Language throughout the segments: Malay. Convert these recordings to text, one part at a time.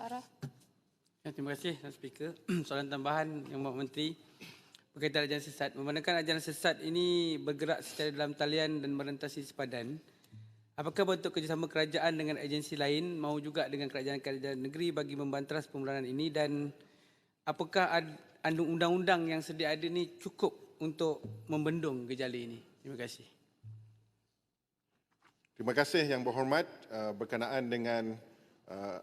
Arah. Ya, terima kasih, Tuan Speaker. Soalan tambahan Yang Berhormat Menteri berkaitan ajaran sesat. Memandangkan ajaran sesat ini bergerak secara dalam talian dan merentasi sepadan, apakah bentuk kerjasama kerajaan dengan agensi lain mahu juga dengan kerajaan-kerajaan negeri bagi membanteras pemulanan ini, dan apakah undang-undang yang sedia ada ini cukup untuk membendung gejala ini? Terima kasih. Terima kasih Yang Berhormat. Berkenaan dengan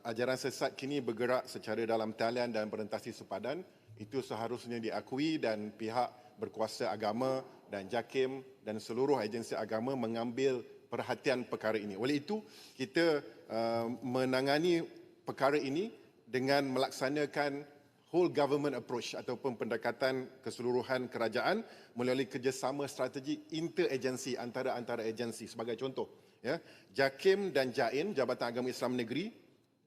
ajaran sesat kini bergerak secara dalam talian dan berentasi sepadan, itu seharusnya diakui dan pihak berkuasa agama dan JAKIM dan seluruh agensi agama mengambil perhatian perkara ini. Oleh itu, kita menangani perkara ini dengan melaksanakan whole government approach ataupun pendekatan keseluruhan kerajaan melalui kerjasama strategi interagensi antara agensi. Sebagai contoh, ya, JAKIM dan JAIN, Jabatan Agama Islam Negeri,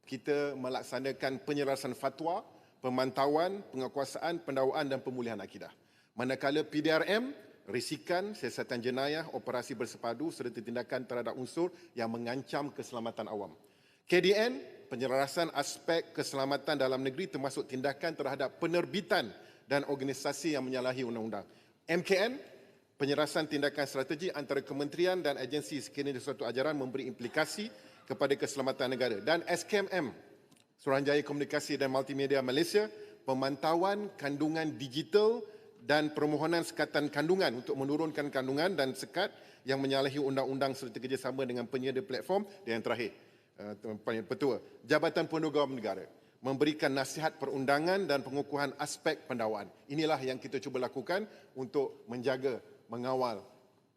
kita melaksanakan penyelarasan fatwa, pemantauan, penguasaan, pendakwaan dan pemulihan akidah. Manakala PDRM, risikan, siasatan jenayah, operasi bersepadu serta tindakan terhadap unsur yang mengancam keselamatan awam. KDN, penyelarasan aspek keselamatan dalam negeri termasuk tindakan terhadap penerbitan dan organisasi yang menyalahi undang-undang. MKN, penyelarasan tindakan strategi antara kementerian dan agensi sekiranya suatu ajaran memberi implikasi kepada keselamatan negara. Dan SKMM, Suruhanjaya Komunikasi dan Multimedia Malaysia, pemantauan kandungan digital dan permohonan sekatan kandungan untuk menurunkan kandungan dan sekat yang menyalahi undang-undang serta kerjasama dengan penyedia platform. Dan yang terakhir, Petua, Jabatan Penegawam Negara memberikan nasihat perundangan dan pengukuhan aspek pendakwaan. Inilah yang kita cuba lakukan untuk menjaga, mengawal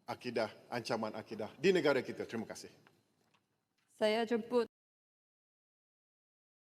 akidah, ancaman akidah di negara kita. Terima kasih. Saya jemput